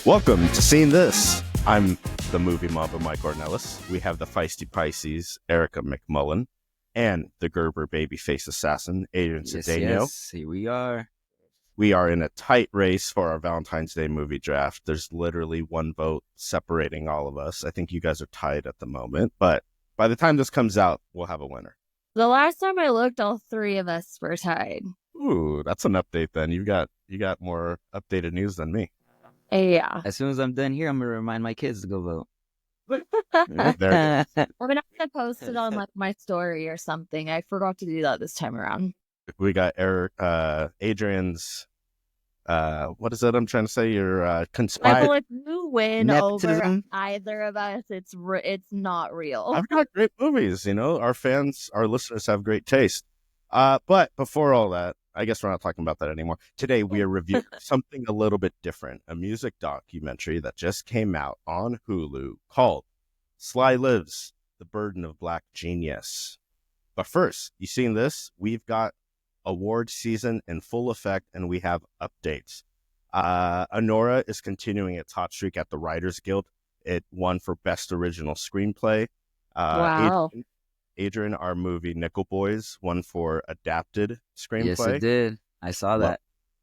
Welcome to Seeing This. I'm the movie mamba Mike Ornelas. We have the feisty Pisces, Erica McMullen, and the Gerber babyface assassin, Adrian Cedeno. Yes, here we are. We are in a tight race for our Valentine's Day movie draft. There's literally one vote separating all of us. I think you guys are tied at the moment, but by the time this comes out, we'll have a winner. The last time I looked, all three of us were tied. Ooh, that's an update then. You got more updated news than me. Yeah. As soon as I'm done here, I'm going to remind my kids to go vote. There it is. I'm gonna have to post it on like my story or something. I forgot to do that this time around. We got Adrian's, what is it I'm trying to say? Your conspired. Michael, if you win Nepotism? over either of us, it's not real. I've got great movies, you know. Our fans, our listeners have great taste. But before all that, I guess we're not talking about that anymore. Today, we are reviewing something a little bit different, a music documentary that just came out on Hulu called Sly Lives, The Burden of Black Genius. But first, you seen this? We've got award season in full effect, and we have updates. Anora is continuing its hot streak at the Writers Guild. It won for Best Original Screenplay. Wow. Adrian, our movie Nickel Boys, won for Adapted Screenplay. Yes, it did. I saw that.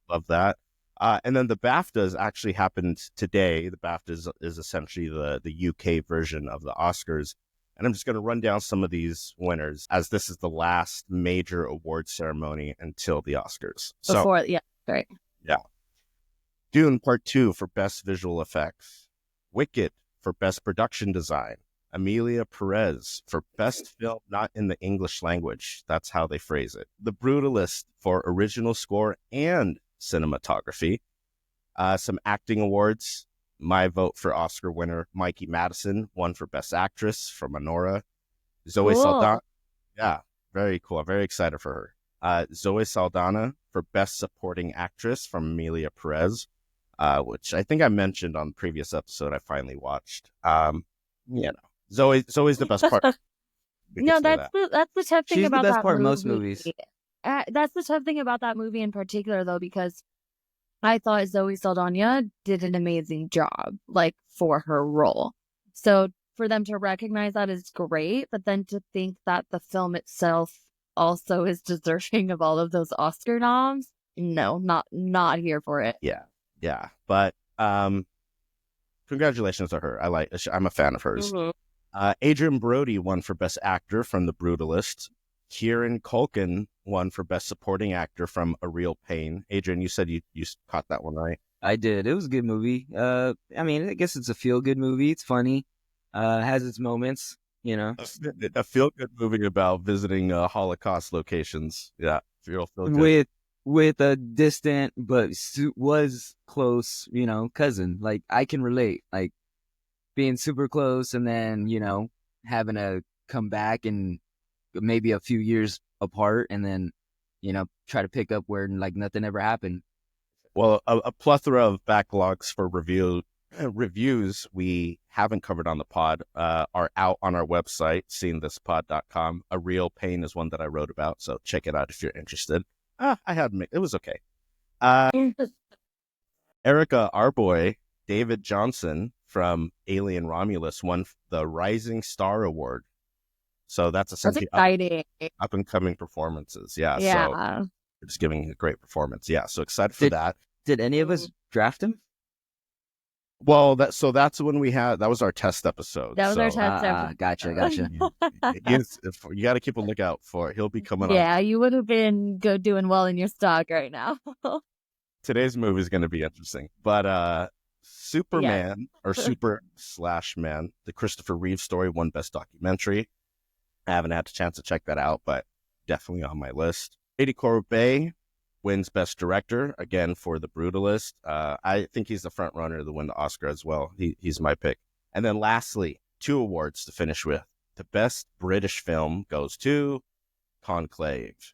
Love that. And then the BAFTAs actually happened today. The BAFTAs is essentially the UK version of the Oscars. And I'm just going to run down some of these winners, as this is the last major award ceremony until the Oscars. Right. Yeah. Dune Part 2 for Best Visual Effects. Wicked for Best Production Design. Amelia Perez for Best Film Not in the English Language. That's how they phrase it. The Brutalist for Original Score and Cinematography. Some acting awards. My vote for Oscar winner Mikey Madison won for Best Actress from Anora. Zoe Saldana. Yeah, very cool. I'm very excited for her. Zoe Saldana for Best Supporting Actress from Amelia Perez, which I think I mentioned on the previous episode I finally watched. Zoe's the best part. No, that's the tough thing She's about the best that part in movie. most movies. That's the tough thing about that movie in particular, though, because I thought Zoe Saldana did an amazing job, like, for her role. So for them to recognize that is great, but then to think that the film itself also is deserving of all of those Oscar noms, no, not here for it. Yeah. But congratulations to her. I'm a fan of hers. Mm-hmm. Adrian Brody won for Best Actor from The Brutalist. Kieran Culkin won for Best Supporting Actor from A Real Pain. Adrian, you said you caught that one, right? I did. It was a good movie. I guess it's a feel-good movie. It's funny. Has its moments, you know. A feel-good movie about visiting Holocaust locations. Yeah, feel good. With a distant but was close, cousin. Like, I can relate. Like, being super close and then, having to come back and maybe a few years apart and then, try to pick up where like nothing ever happened. Well, a plethora of backlogs for reviews we haven't covered on the pod are out on our website, seeingthispod.com. A Real Pain is one that I wrote about, so check it out if you're interested. It was okay. Erica, our boy, David Johnson from Alien Romulus won the Rising Star Award. So that's essentially exciting. Up and coming performances. Yeah. Yeah. So just giving a great performance. Yeah. So excited for that. Did any of us draft him? Well, that was our test episode. That was our test episode. Gotcha. You got to keep a lookout for it. He'll be coming on. Yeah, you would have been doing well in your stock right now. Today's movie is going to be interesting. But Superman or Super/Man, the Christopher Reeve story, won Best Documentary. I haven't had a chance to check that out, but definitely on my list. Eddie Corbet wins Best Director, again for The Brutalist. I think he's the front runner to win the Oscar as well. He's my pick. And then lastly, 2 awards to finish with. The Best British Film goes to Conclave,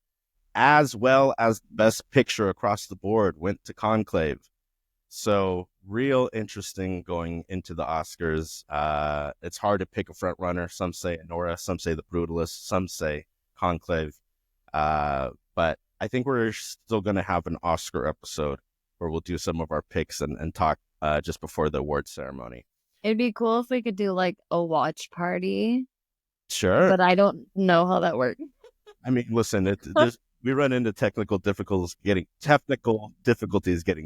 as well as Best Picture across the board went to Conclave. So real interesting going into the Oscars. It's hard to pick a front runner. Some say Anora, some say The Brutalist, some say Conclave. But I think we're still going to have an Oscar episode where we'll do some of our picks and talk just before the award ceremony. It'd be cool if we could do like a watch party, Sure. but I don't know how that works. I mean, listen, we run into technical difficulties getting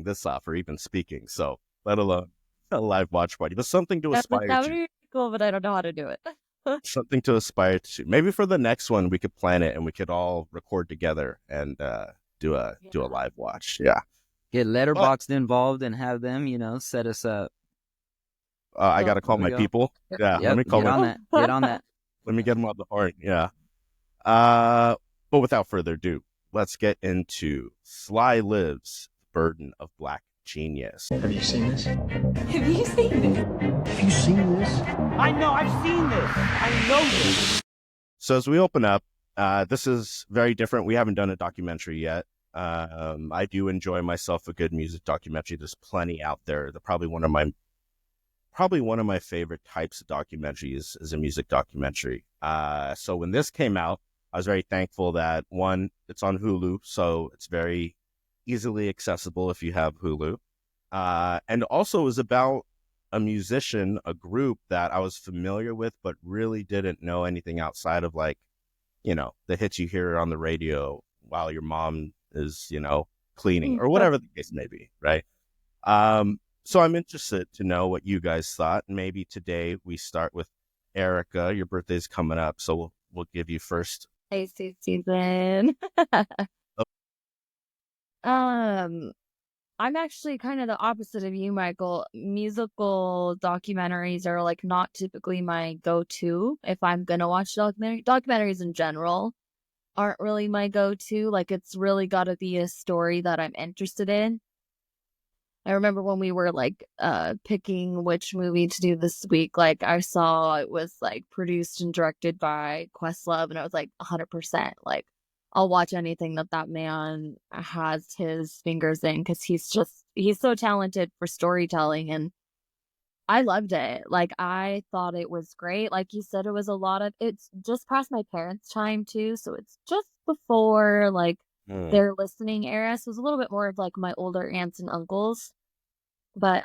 this off or even speaking. So let alone a live watch party, but something to aspire That would to. be cool, but I don't know how to do it. Something to aspire to. Maybe for the next one, we could plan it and we could all record together and do a live watch. Yeah. Get Letterboxd involved and have them, set us up. I got to call my people. Yeah. Yep, Let me call get on that. Get on that. Let me get them on the horn. Yeah. But without further ado, let's get into Sly Lives, Burden of Black Genius. Have you seen this? Have you seen this? Have you seen this? I know, I've seen this. I know this. So as we open up, this is very different. We haven't done a documentary yet. I do enjoy myself a good music documentary. There's plenty out there. Probably one of my favorite types of documentaries is a music documentary. So when this came out, I was very thankful that, one, it's on Hulu, so it's very easily accessible if you have Hulu. And also it was about a musician, a group that I was familiar with, but really didn't know anything outside of the hits you hear on the radio while your mom is, cleaning or whatever the case may be, right? So I'm interested to know what you guys thought. Maybe today we start with Erica. Your birthday's coming up, so we'll give you first. Hey, season. I'm actually kind of the opposite of you, Michael. Musical documentaries are like not typically my go-to if I'm gonna watch documentaries in general aren't really my go-to. Like, it's really got to be a story that I'm interested in. I remember when we were like picking which movie to do this week, like I saw it was like produced and directed by Questlove, and I was like 100%. Like, I'll watch anything that man has his fingers in, because he's so talented for storytelling, and I loved it. Like, I thought it was great. Like you said, it's just past my parents' time too, so it's just before like their listening era. So it was a little bit more of like my older aunts and uncles. But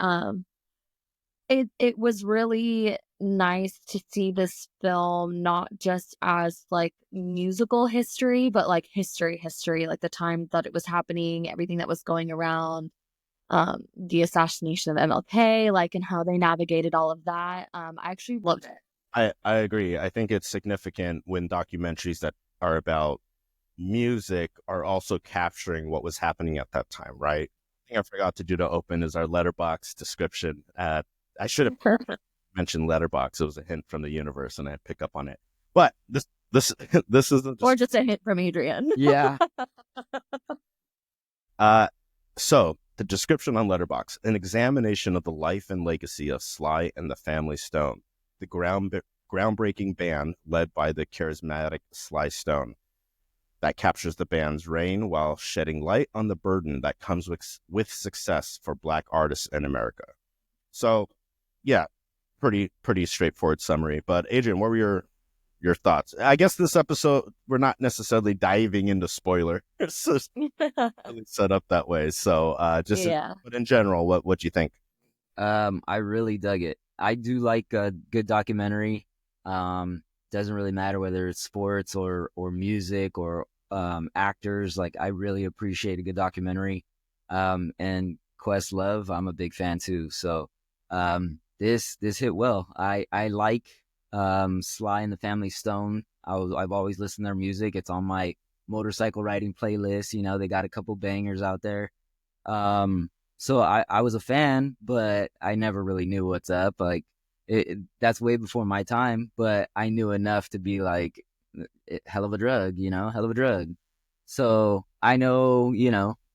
it was really nice to see this film not just as like musical history, but like history, like the time that it was happening, everything that was going around, the assassination of MLK, like, and how they navigated all of that. I actually loved it. I agree. I think it's significant when documentaries that are about music are also capturing what was happening at that time, right? I think I forgot to do to open is our Letterboxd description. I should have mentioned Letterboxd. It was a hint from the universe, and I pick up on it. But this isn't, or just a hint from Adrian. Yeah. So the description on Letterboxd: an examination of the life and legacy of Sly and the Family Stone, the groundbreaking band led by the charismatic Sly Stone, that captures the band's reign while shedding light on the burden that comes with success for Black artists in America. So, yeah, pretty straightforward summary. But Adrian, what were your thoughts? I guess this episode, we're not necessarily diving into spoiler. It's just really set up that way. So, but in general, what do you think? I really dug it. I do like a good documentary. Doesn't really matter whether it's sports or music or actors. Like, I really appreciate a good documentary. And Questlove, I'm a big fan too. So this hit well. I like Sly and the Family Stone. I've always listened to their music. It's on my motorcycle riding playlist. They got a couple bangers out there. So I was a fan, but I never really knew what's up. Like, that's way before my time, but I knew enough to be like, hell of a drug. So I know,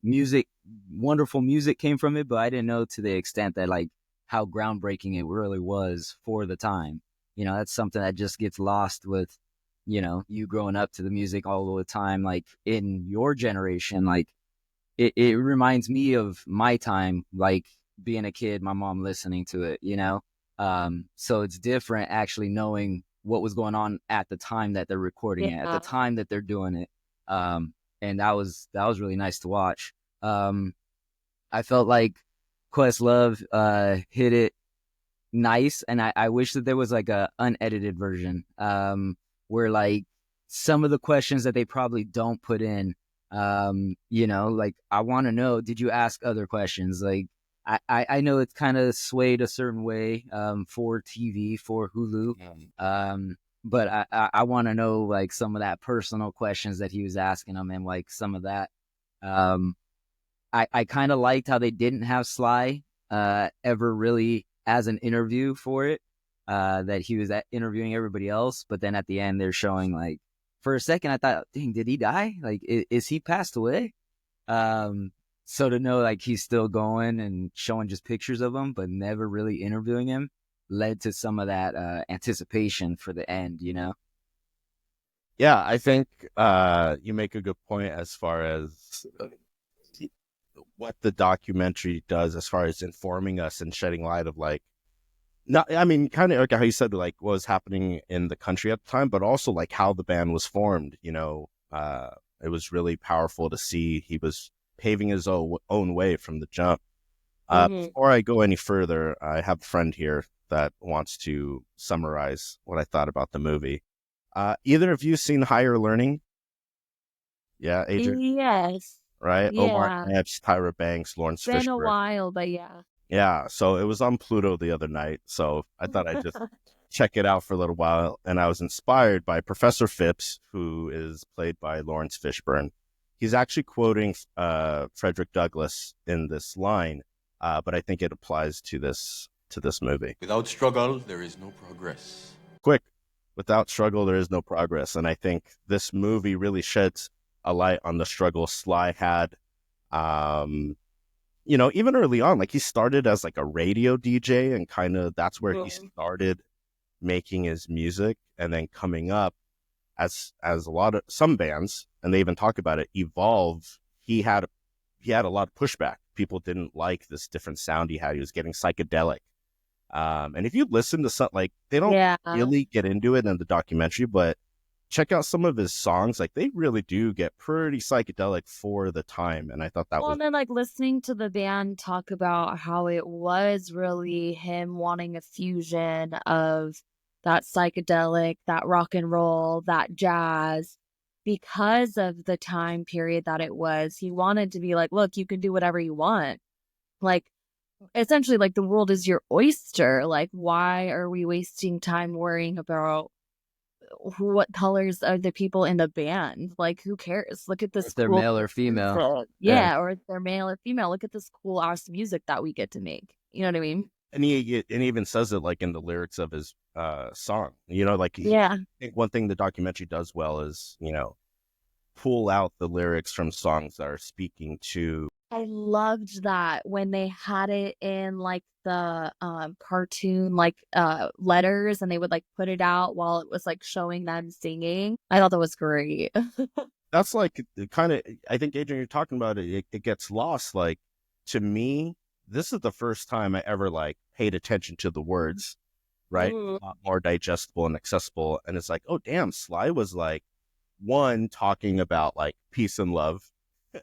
music, wonderful music came from it, but I didn't know to the extent that like how groundbreaking it really was for the time. That's something that just gets lost with, you growing up to the music all the time. Like, in your generation, like it reminds me of my time, like being a kid, my mom listening to it, so it's different actually knowing what was going on at the time that they're recording it, at the time that they're doing it. And that was really nice to watch. I felt like Questlove hit it nice, and I wish that there was like a unedited version where like some of the questions that they probably don't put in, like I want to know, did you ask other questions? Like I know it's kind of swayed a certain way for TV, for Hulu, but I want to know like some of that personal questions that he was asking them, and like some of that. I kind of liked how they didn't have Sly ever really as an interview for it, that he was interviewing everybody else, but then at the end they're showing like, for a second I thought, dang, did he die? Like, is he passed away? So to know like he's still going and showing just pictures of him, but never really interviewing him, led to some of that anticipation for the end, Yeah, I think you make a good point as far as what the documentary does as far as informing us and shedding light of like, not, I mean, kind of like how you said, like what was happening in the country at the time, but also like how the band was formed. It was really powerful to see he was paving his own way from the jump. Before I go any further, I have a friend here that wants to summarize what I thought about the movie. Either of you seen Higher Learning? Yeah, Adrian? Yes. Right? Yeah. Omar Epps, Tyra Banks, Lawrence Been a Fishburne. while, but yeah. Yeah, so it was on Pluto the other night, so I thought I'd just check it out for a little while, and I was inspired by Professor Phipps, who is played by Lawrence Fishburne. He's actually quoting Frederick Douglass in this line, but I think it applies to this movie. Without struggle, there is no progress. Quick, without struggle, there is no progress, and I think this movie really sheds a light on the struggle Sly had. Even early on, like he started as like a radio DJ, and kind of that's where he started making his music, and then coming up as some bands, and they even talk about it, evolve. He had a lot of pushback. People didn't like this different sound he had. He was getting psychedelic. And if you listen to something, like they don't really get into it in the documentary, but check out some of his songs. Like they really do get pretty psychedelic for the time. And I thought that was... and then like listening to the band talk about how it was really him wanting a fusion of that psychedelic, that rock and roll, that jazz, because of the time period that it was. He wanted to be like, look, you can do whatever you want. Like, essentially, like the world is your oyster. Like, why are we wasting time worrying about what colors are the people in the band? Like, who cares? Look at this. If they're male or female. Yeah, or if they're male or female. Look at this cool ass music that we get to make. You know what I mean? And he even says it like in the lyrics of his song. I think one thing the documentary does well is, pull out the lyrics from songs that are speaking to... I loved that when they had it in like the cartoon like letters, and they would like put it out while it was like showing them singing. I thought that was great. That's like kind of, I think, Adrian, you're talking about it gets lost. Like, to me, this is the first time I ever like paid attention to the words, right? A lot more digestible and accessible. And it's like, oh damn, Sly was like talking about like peace and love,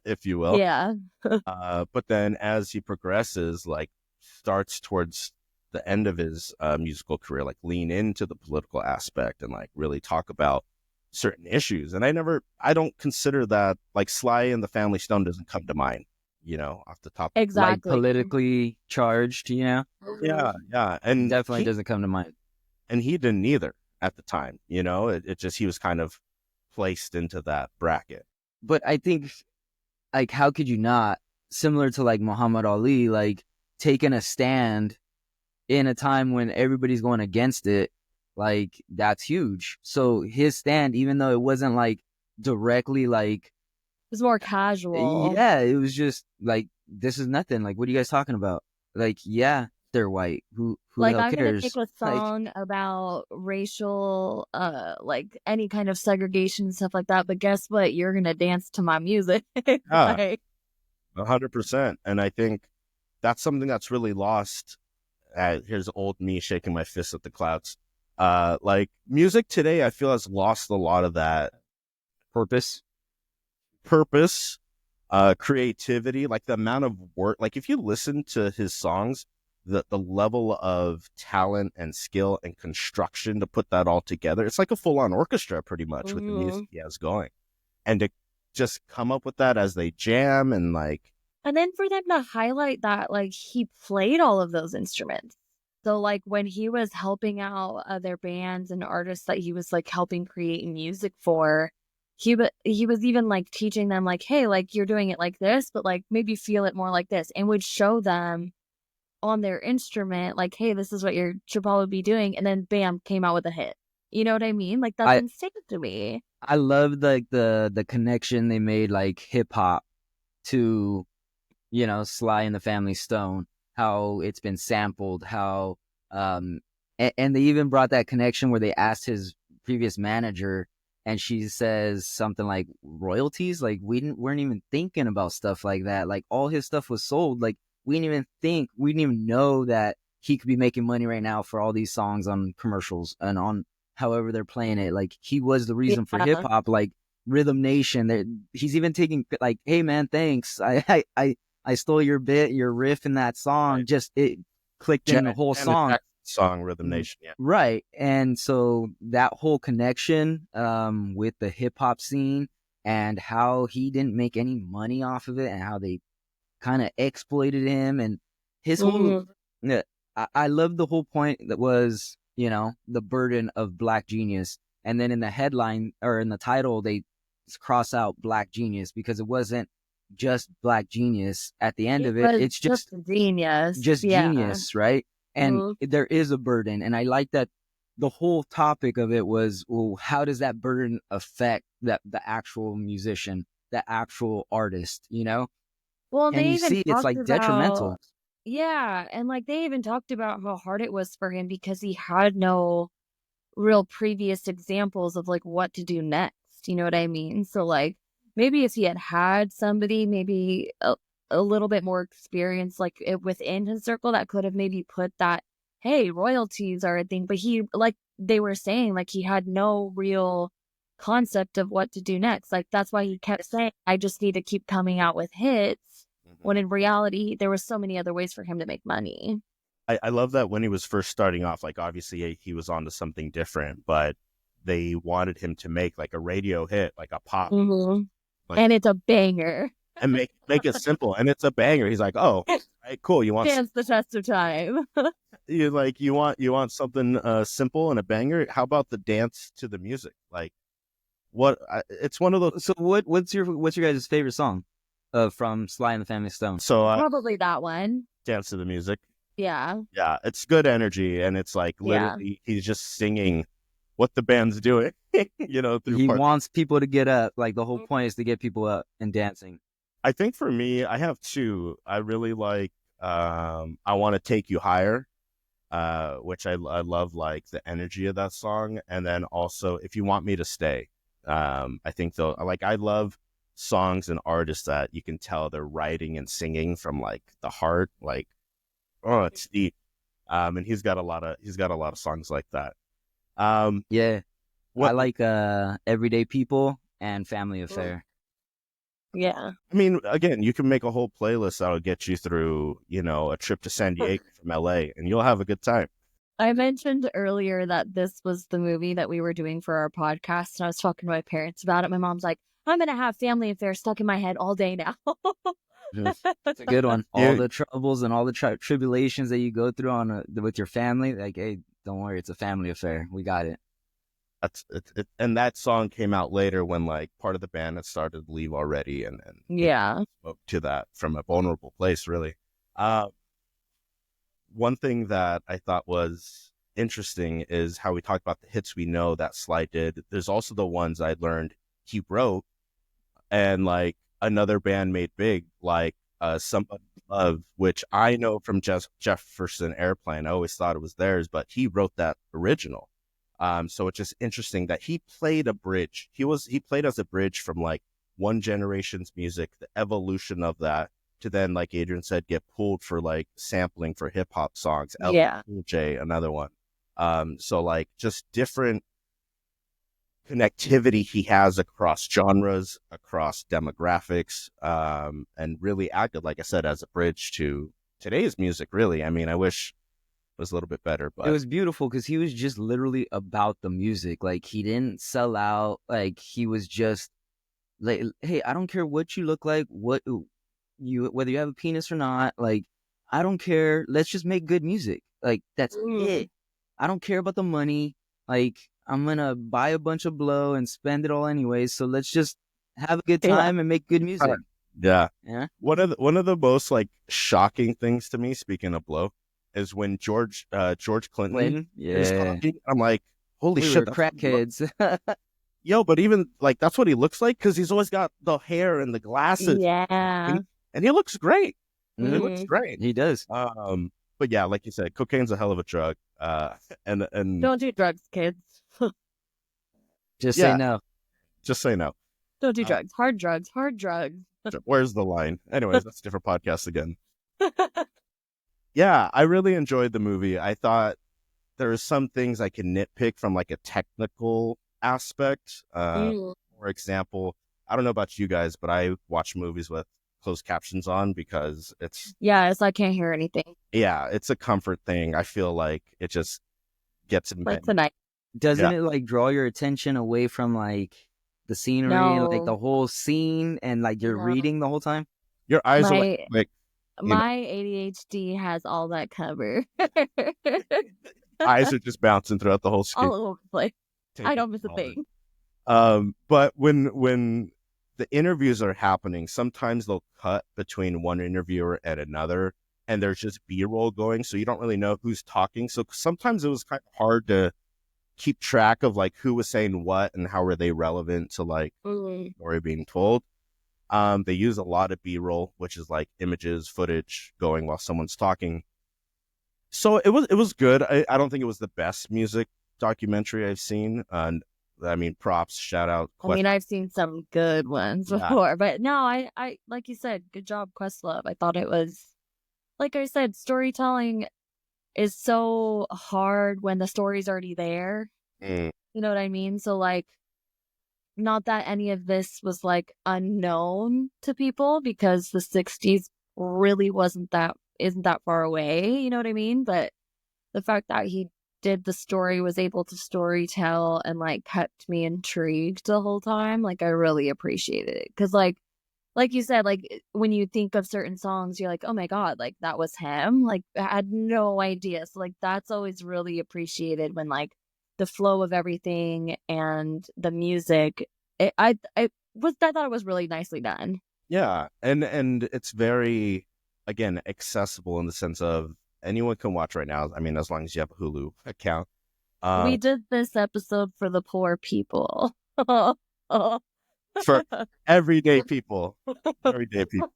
if you will. Yeah. But then as he progresses, like starts towards the end of his musical career, like lean into the political aspect and like really talk about certain issues. And I don't consider that, like Sly and the Family Stone doesn't come to mind, off the top. Exactly. Like politically charged, Yeah. And definitely doesn't come to mind. And he didn't either at the time, it just, he was kind of placed into that bracket. But I think, like, how could you not, similar to like Muhammad Ali, like taking a stand in a time when everybody's going against it, like that's huge. So his stand, even though it wasn't like directly like, it was more casual. Yeah, it was just like, this is nothing. Like, what are you guys talking about? Like, yeah, they're white. Who like, the hell I'm cares? gonna pick a song about racial, like any kind of segregation and stuff like that. But guess what? You're gonna dance to my music. Like, 100%. And I think that's something that's really lost. Here's old me shaking my fist at the clouds. Like music today, I feel has lost a lot of that purpose. creativity, like the amount of work. Like if you listen to his songs, the level of talent and skill and construction to put that all together, it's like a full-on orchestra pretty much with the music he has going. And to just come up with that as they jam and like... And then for them to highlight that, like, he played all of those instruments. So, like, when he was helping out other bands and artists that he was, like, helping create music for, he was even, like, teaching them, like, hey, like, you're doing it like this, but, like, maybe feel it more like this, and would show them on their instrument, like, hey, this is what you should probably be doing, and then bam, came out with a hit. You know what I mean? Like, that's insane to me. I love like the connection they made, like hip hop to, you know, Sly and the Family Stone, how it's been sampled, how and they even brought that connection where they asked his previous manager, and she says something like royalties, like weren't even thinking about stuff like that. Like all his stuff was sold. Like we didn't even know that he could be making money right now for all these songs on commercials and on however they're playing it. Like he was the reason for hip hop, like Rhythm Nation. He's even taking like, hey man, thanks. I stole your bit, your riff in that song. Right. Just it clicked in the whole song. Rhythm Nation, yeah. Right. And so that whole connection with the hip hop scene and how he didn't make any money off of it and how they kind of exploited him and his whole... I love the whole point that was, you know, the burden of Black genius. And then in the headline or in the title, they cross out Black genius because it wasn't just Black genius at the end of it. It's just genius. Just genius, right? And there is a burden. And I like that the whole topic of it was, well, how does that burden affect the actual musician, the actual artist, you know? Well, and you see it's like detrimental. Yeah. And like they even talked about how hard it was for him because he had no real previous examples of like what to do next. You know what I mean? So like maybe if he had somebody, maybe a little bit more experience like within his circle that could have maybe put that, hey, royalties are a thing. But he, like they were saying, like he had no real concept of what to do next. Like that's why he kept saying, I just need to keep coming out with hits. When in reality, there were so many other ways for him to make money. I love that when he was first starting off, like obviously he was onto something different, but they wanted him to make like a radio hit, like a pop. Like, and it's a banger. And make it simple. And it's a banger. He's like, oh, right, cool. You want stands the test of time. you want something simple and a banger? How about the dance to the music? Like it's one of those. So what's your guys' favorite song? From Sly and the Family Stone. So probably that one. Dance to the Music. Yeah. Yeah, it's good energy, and it's like literally he's just singing what the band's doing. You know, he wants people to get up. Like the whole point is to get people up and dancing. I think for me, I have two. I really like I Want to Take You Higher, which I love, like the energy of that song, and then also If You Want Me to Stay. I think though, like I love songs and artists that you can tell they're writing and singing from like the heart, like it's deep. And he's got a lot of songs like that. I like Everyday People and Family Affair. Yeah, I mean, again, you can make a whole playlist that'll get you through, you know, a trip to San Diego from LA, and you'll have a good time. I mentioned earlier that this was the movie that we were doing for our podcast, and I was talking to my parents about it. My mom's like, I'm going to have Family Affair stuck in my head all day now. It's a good one. All the troubles and all the tribulations that you go through with your family. Like, hey, don't worry. It's a family affair. We got it. That's it. And that song came out later when like part of the band had started to leave already. And spoke to that from a vulnerable place, really. One thing that I thought was interesting is how we talked about the hits we know that Sly did. There's also the ones I learned he wrote and like another band made big, like Somebody Love, which I know from Jefferson Airplane. I always thought it was theirs, but he wrote that original. So it's just interesting that he played a bridge. He played as a bridge from like one generation's music, the evolution of that, to then, like Adrian said, get pulled for like sampling for hip hop songs. LL Cool J, another one. So like just different connectivity he has across genres, across demographics, and really acted, like I said, as a bridge to today's music, really. I mean, I wish it was a little bit better, but It was beautiful because he was just literally about the music. Like, he didn't sell out. Like, he was just like, hey, I don't care what you look like, whether you have a penis or not. Like, I don't care. Let's just make good music. Like, that's it. I don't care about the money. Like, I'm gonna buy a bunch of blow and spend it all anyways. So let's just have a good time and make good music. Yeah. Yeah. One of the most like shocking things to me, speaking of blow, is when George Clinton is talking. I'm like, holy shit, Were crackheads. Yo, but even like that's what he looks like because he's always got the hair and the glasses. Yeah. And he looks great. He Mhm. looks great. He does. But yeah, like you said, cocaine's a hell of a drug. And Don't do drugs, kids. Just Yeah. say no. just say no. Don't do drugs. Hard drugs. Hard drugs. Where's the line? Anyways, that's a different podcast again. Yeah, I really enjoyed the movie. I thought there are some things I can nitpick from like a technical aspect. For example, I don't know about you guys, but I watch movies with closed captions on because it's I can't hear anything. it's a comfort thing. I feel like it just gets in Like tonight. Doesn't it like draw your attention away from like the scenery and like the whole scene and like you're reading the whole time? Your eyes are like my ADHD has all that covered. eyes are just bouncing throughout the whole screen. All over the place. I don't miss a thing. But when the interviews are happening, sometimes they'll cut between one interviewer and another, and there's just B-roll going, so you don't really know who's talking. So sometimes it was kind of hard to keep track of like who was saying what and how were they relevant to like the story being told. They use a lot of B-roll, which is like images, footage going while someone's talking. So it was good. I don't think it was the best music documentary I've seen. I mean, props, shout out. I mean, I've seen some good ones before, but no, I like you said, good job, Questlove. I thought it was, like I said, storytelling is so hard when the story's already there. You know what I mean? So like, not that any of this was like unknown to people because the 60s really isn't that far away. You know what I mean? But the fact that he did the story, was able to storytell and like kept me intrigued the whole time. Like I really appreciated it. Cause like you said, like when you think of certain songs, you're like, oh my God, like that was him. Like I had no idea. So like that's always really appreciated when like the flow of everything and the music. I thought it was really nicely done. Yeah. And it's very, again, accessible in the sense of anyone can watch right now. I mean, as long as you have a Hulu account. We did this episode for the poor people. For everyday people. Everyday people.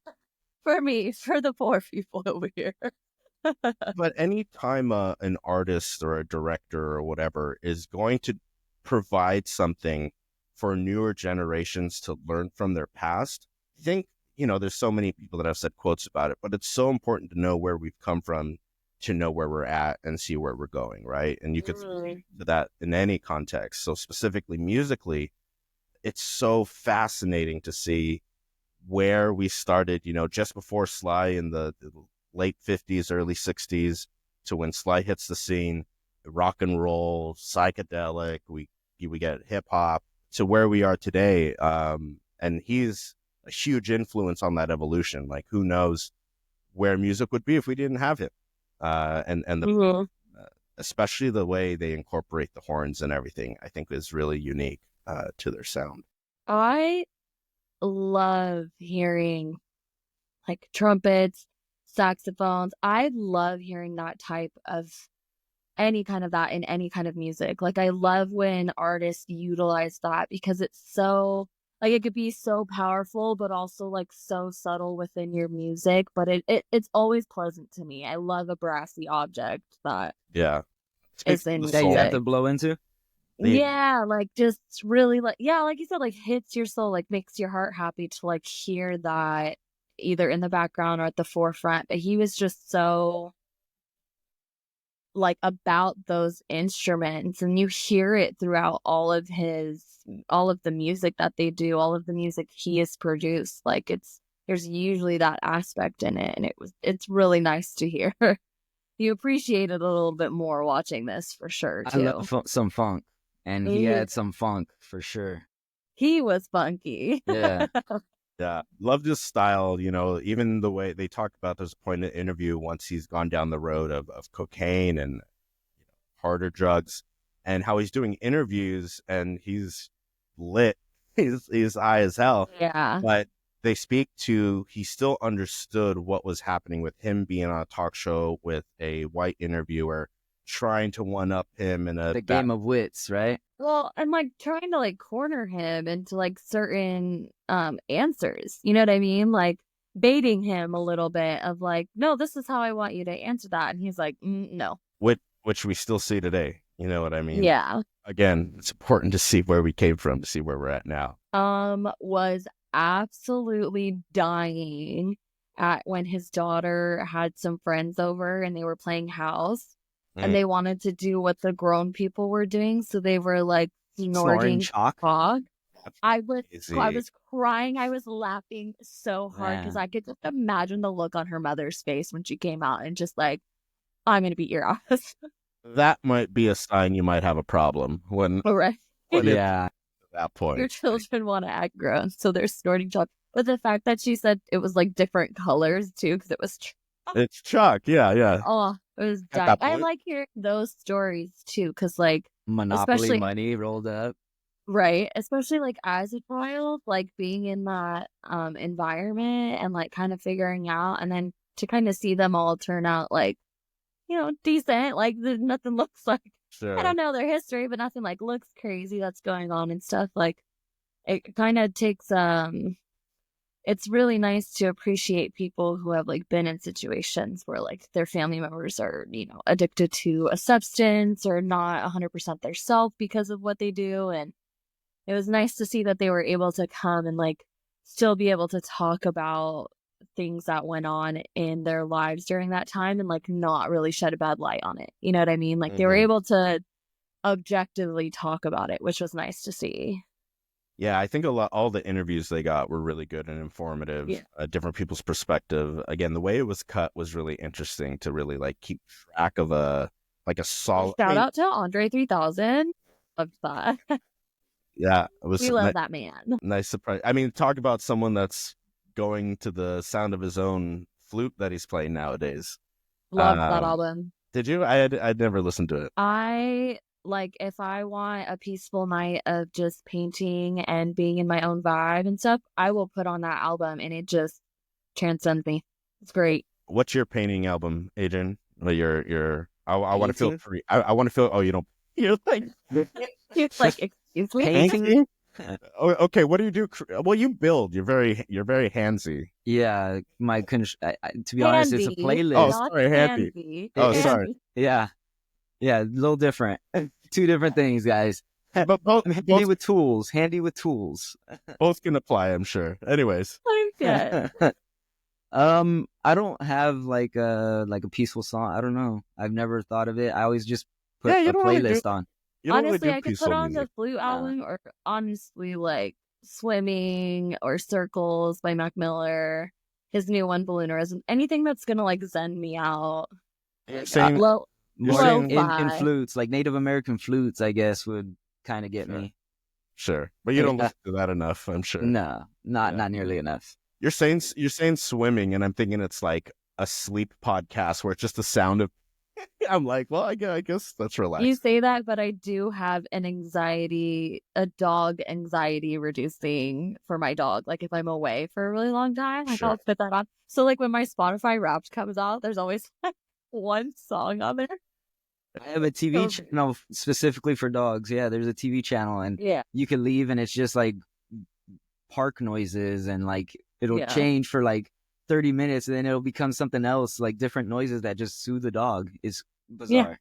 For me, for the poor people over here. But anytime an artist or a director or whatever is going to provide something for newer generations to learn from their past, I think, there's so many people that have said quotes about it, but it's so important to know where we've come from to know where we're at and see where we're going, right? And you could speak to that in any context. So specifically musically, it's so fascinating to see where we started, just before Sly in the late 50s, early 60s, to when Sly hits the scene, rock and roll, psychedelic, we get hip hop, to where we are today. And he's a huge influence on that evolution. Like, who knows where music would be if we didn't have him? Especially the way they incorporate the horns and everything, I think is really unique to their sound. I love hearing like trumpets, saxophones. I love hearing that type of any kind of that in any kind of music. Like I love when artists utilize that because it's so like it could be so powerful, but also like so subtle within your music. But it's always pleasant to me. I love a brassy object that is in that you have to blow into. Yeah, like just really like like you said, like hits your soul, like makes your heart happy to like hear that either in the background or at the forefront. But he was just so like about those instruments, and you hear it throughout all of the music that they do, all of the music he has produced. Like there's usually that aspect in it, and it's really nice to hear. You appreciate it a little bit more watching this for sure I too. love some funk, and he had some funk for sure. He was funky. Yeah. Yeah, love this style, you know, even the way they talk about, there's a point in the interview once he's gone down the road of cocaine and harder drugs, and how he's doing interviews and he's lit, he's high as hell. Yeah. But they speak to, he still understood what was happening with him being on a talk show with a white interviewer, trying to one-up him in The game of wits, right? Well, and like trying to like corner him into like certain answers. You know what I mean? Like baiting him a little bit of like, no, this is how I want you to answer that. And he's like, no. which we still see today. You know what I mean? Yeah. Again, it's important to see where we came from to see where we're at now. Was absolutely dying at when his daughter had some friends over and they were playing house. And they wanted to do what the grown people were doing, so they were like snorting chalk. I was crying. I was laughing so hard because I could just imagine the look on her mother's face when she came out and just like, I'm gonna beat your ass. That might be a sign you might have a problem when Right. at Yeah. that point. Your children want to act grown, so they're snorting chalk. But the fact that she said it was like different colors too, because it was It's chalk. Yeah. oh, it was At dying. that I point. like hearing those stories too, because like Monopoly especially- money rolled up. right, especially like as a child, like being in that environment and like kind of figuring out, and then to kind of see them all turn out like, you know, decent. Like nothing looks like, Sure. I don't know their history, but nothing like looks crazy that's going on and stuff. Like it kind of takes it's really nice to appreciate people who have like been in situations where like their family members are, you know, addicted to a substance or not 100% their self because of what they do. And it was nice to see that they were able to come and like still be able to talk about things that went on in their lives during that time and like not really shed a bad light on it. You know what I mean? Like they were able to objectively talk about it, which was nice to see. Yeah, I think all the interviews they got were really good and informative. Yeah. Different people's perspective. Again, the way it was cut was really interesting to really like keep track of a solid. Shout out to Andre 3000. Loved that. Yeah, it was. We love that man. Nice surprise. I mean, talk about someone that's going to the sound of his own flute that he's playing nowadays. Loved that album. Did you? I'd never listened to it. I like if I want a peaceful night of just painting and being in my own vibe and stuff, I will put on that album and it just transcends me. It's great. What's your painting album, Adrian? Your I want to feel Painting? free. I want to feel. Oh, you don't. You're like. It's like, excuse me. Painting? Oh, okay. What do you do? Well, you build. You're very handsy. Yeah, to be honest, it's a Handy, playlist. Oh, not sorry, handy. handy. Oh, It's- sorry. Yeah, a little different. Two different things, guys. But both Handy with tools. both can apply, I'm sure. Anyways, Yeah. I don't have like a peaceful song. I don't know. I've never thought of it. I always just put Yeah, you a don't really playlist do- on. you don't Honestly, really I do could peaceful put on music. the flute album or honestly like Swimming or Circles by Mac Miller, his new one, Balloonerism, anything that's gonna like zen me out. Saying- Well, More saying- in flutes, like Native American flutes, I guess would kind of get Sure. me. Sure, but you don't Yeah. listen to that enough, I'm sure. No, not Yeah. nearly enough. You're saying swimming, and I'm thinking it's like a sleep podcast where it's just the sound of. I'm like, well, I guess that's relaxing. you say that, but I do have a dog anxiety reducing for my dog. Like if I'm away for a really long time, like Sure. I'll put that on. So like when my Spotify Wrapped comes out, there's always like one song on there. I have a TV So- channel specifically for dogs. Yeah, there's a TV channel, and Yeah. you can leave, and it's just like park noises, and like it'll Yeah. change for like 30 minutes, and then it'll become something else, like different noises that just soothe the dog. It's bizarre.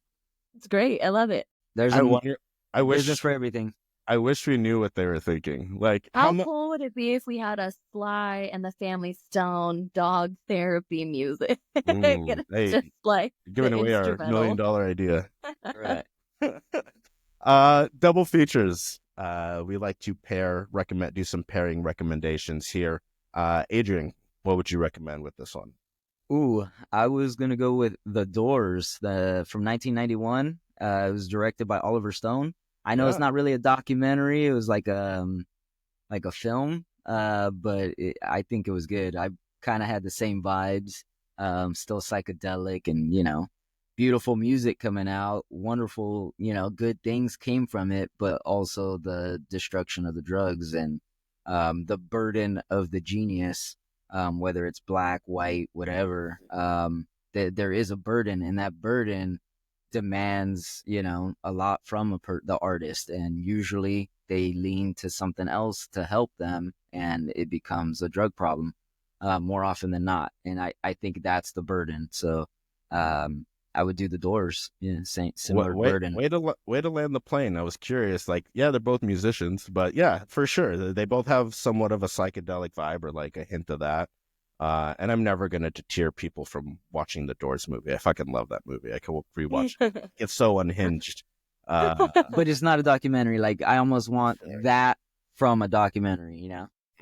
It's great. I love it. There's I a wonder. I business wish. for everything. I wish we knew what they were thinking. Like, how How much? cool would it be if we had a Sly and the Family Stone dog therapy music? It's Hey, just like giving the away our instrumental. $1 million idea. Right. Double features. We like to do some pairing recommendations here. Adrian, what would you recommend with this one? Ooh, I was gonna go with The Doors, from 1991. It was directed by Oliver Stone. I know it's Yeah. not really a documentary. It was like a film. But I think it was good. I kind of had the same vibes. Still psychedelic and beautiful music coming out. Wonderful, good things came from it, but also the destruction of the drugs and the burden of the genius. Whether it's black, white, whatever, there is a burden, and that burden demands, a lot from the artist, and usually they lean to something else to help them, and it becomes a drug problem more often than not. And I think that's the burden. So I would do The Doors, similar burden. Way to land the plane. I was curious. Like, yeah, they're both musicians, but yeah, for sure, they both have somewhat of a psychedelic vibe or like a hint of that. And I'm never gonna deter people from watching the Doors movie. I fucking love that movie. I can rewatch it. It's so unhinged. But it's not a documentary. Like, I almost want that from a documentary.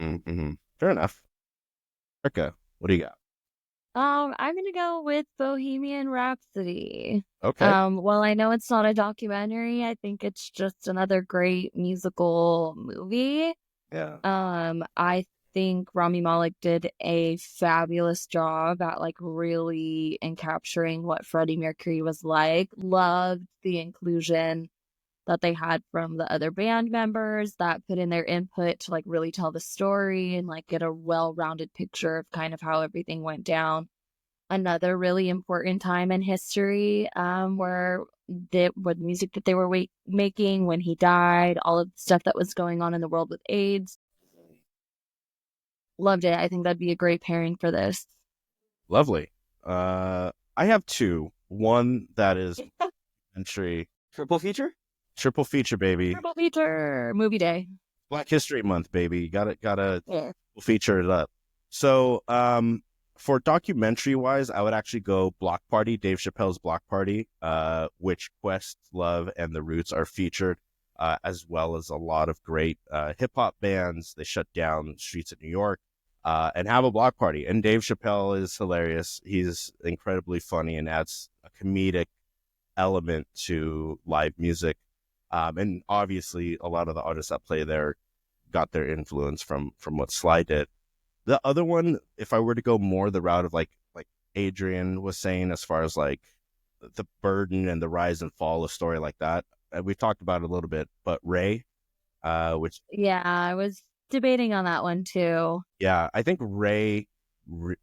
Mm-hmm. Fair enough. Erica, what do you got? I'm gonna go with Bohemian Rhapsody. Okay. Well, I know it's not a documentary. I think it's just another great musical movie. Yeah. I think Rami Malek did a fabulous job at like really encapturing what Freddie Mercury was like. Loved the inclusion that they had from the other band members that put in their input to like really tell the story and like get a well-rounded picture of kind of how everything went down. Another really important time in history, where what music that they were making when he died, all of the stuff that was going on in the world with AIDS. Loved it. I think that'd be a great pairing for this. Lovely. I have two. One that is entry Triple feature? triple feature, baby. Triple feature movie day. Black History Month, baby. Gotta Yeah. feature it up. So, for documentary wise, I would actually go Block Party, Dave Chappelle's Block Party, which Questlove and the Roots are featured, as well as a lot of great hip hop bands. They shut down streets of New York, and have a block party. And Dave Chappelle is hilarious. He's incredibly funny and adds a comedic element to live music. And obviously, a lot of the artists that play there got their influence from what Sly did. The other one, if I were to go more the route of like Adrian was saying, as far as like the burden and the rise and fall of story like that, we've talked about it a little bit, but Ray, which Yeah, I was debating on that one too. yeah, I think Ray.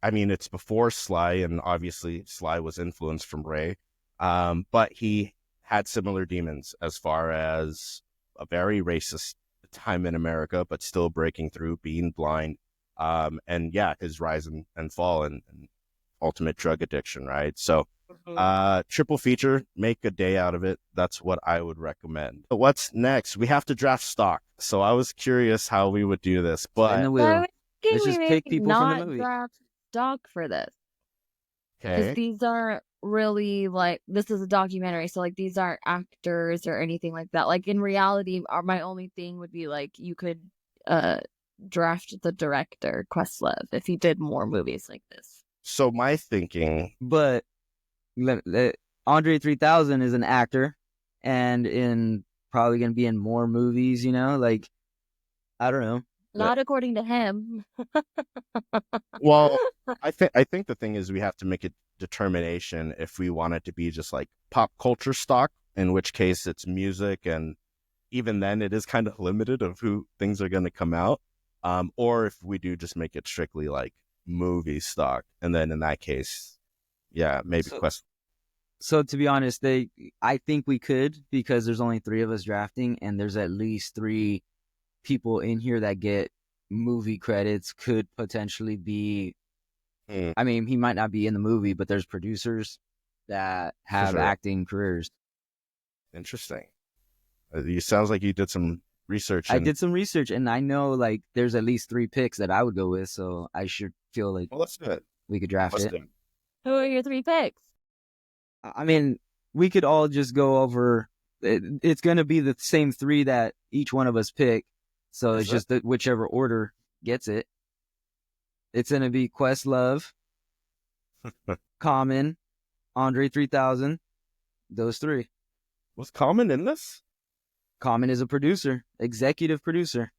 I mean, it's before Sly, and obviously Sly was influenced from Ray, but he had similar demons as far as a very racist time in America, but still breaking through, being blind. And yeah, his rise and fall and ultimate drug addiction, right? So, triple feature, make a day out of it. That's what I would recommend. But what's next? We have to draft stock. So I was curious how we would do this, In but the wheel. So Let's just pick people from the movie. draft stock for this, because okay. these are really like, this is a documentary, so like these aren't actors or anything like that. Like in reality, my only thing would be like you could draft the director Questlove if he did more movies like this. So my thinking, But Andre 3000 is an actor, and probably going to be in more movies, like, I don't know. Not according to him. well, I think the thing is we have to make a determination if we want it to be just like pop culture stock, in which case it's music, and even then it is kind of limited of who things are going to come out, or if we do just make it strictly like movie stock, and then in that case, yeah, maybe Quest. So to be honest, I think we could, because there's only 3 of us drafting, and there's at least 3 people in here that get movie credits. Could potentially be, I mean, he might not be in the movie, but there's producers that have acting careers. Interesting. You sounds like you did some research. I did some research, and I know like there's at least 3 picks that I would go with, so I should feel like Well, let's do it. we could draft it. Who are your 3 picks? I mean, we could all just go over. It's going to be the same 3 that each one of us pick, so it's just that whichever order gets it. It's going to be Questlove, Common, Andre 3000. Those 3. Was Common in this? Common is a producer, executive producer.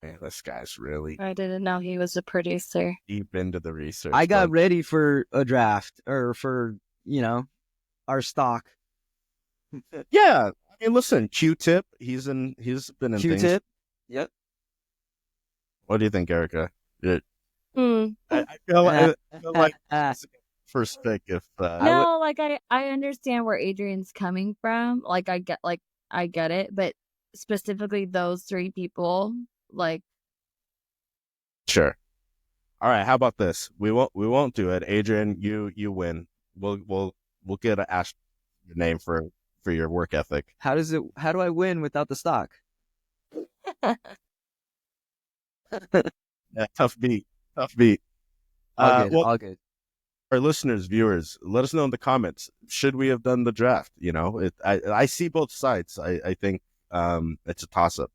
Man, this guy's really I didn't know he was a producer. deep into the research. I got ready for a draft or for, our stock. Yeah. I mean, listen, Q-Tip, he's been in things. Q-Tip. Yep. What do you think, Erica? I feel like first pick if no, I understand where Adrian's coming from. I get it, but specifically those 3 people, sure. All right, how about this? We won't do it. Adrian, you win. We'll get a Ash your name for your work ethic. How do I win without the stock? Yeah, tough beat. All good. All good. Our listeners, viewers, let us know in the comments. Should we have done the draft? I see both sides. I think it's a toss-up.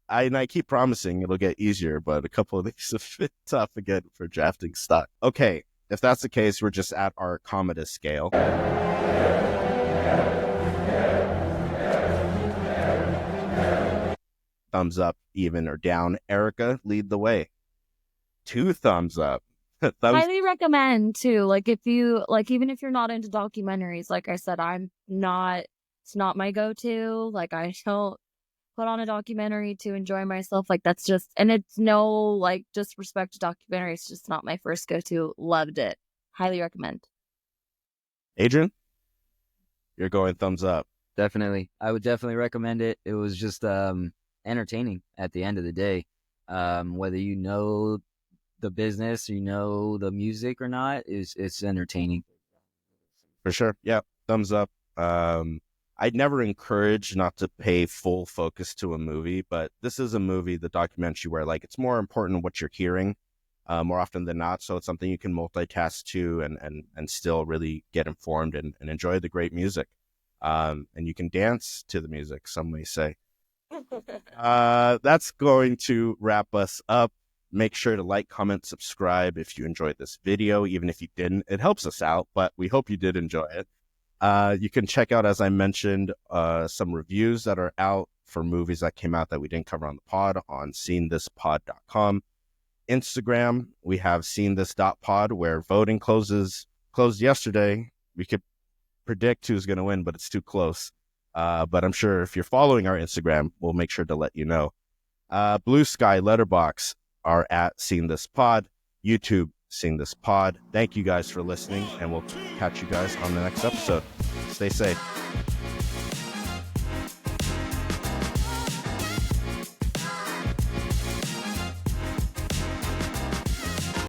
I keep promising it'll get easier, but a couple of these have been tough again for drafting stock. Okay, if that's the case, we're just at our Commodus Scale. Thumbs up, even or down. Erica, lead the way. 2 thumbs up. Highly recommend too. If you even if you're not into documentaries, like I said, it's not my go-to. I don't put on a documentary to enjoy myself. That's just, and it's no disrespect to documentaries. It's just not my first go-to. Loved it. Highly recommend. Adrian, you're going thumbs up. Definitely. I would definitely recommend it. It was just entertaining at the end of the day. Whether you know the business, the music or not, it's entertaining. For sure. Yeah. Thumbs up. I'd never encourage not to pay full focus to a movie, but this is a movie, the documentary, where it's more important what you're hearing more often than not. So it's something you can multitask to and still really get informed and enjoy the great music. And you can dance to the music, some may say. That's going to wrap us up. Make sure to like, comment, subscribe if you enjoyed this video. Even if you didn't, it helps us out, but we hope you did enjoy it. You can check out, as I mentioned, some reviews that are out for movies that came out that we didn't cover on the pod on seeingthispod.com. Instagram, we have seeingthis.pod, where voting closed yesterday. We could predict who's going to win, but it's too close. But I'm sure if you're following our Instagram, we'll make sure to let you know. Blue Sky, Letterbox are at Seeing This Pod. YouTube, Seeing This Pod. Thank you guys for listening, and we'll catch you guys on the next episode. Stay safe.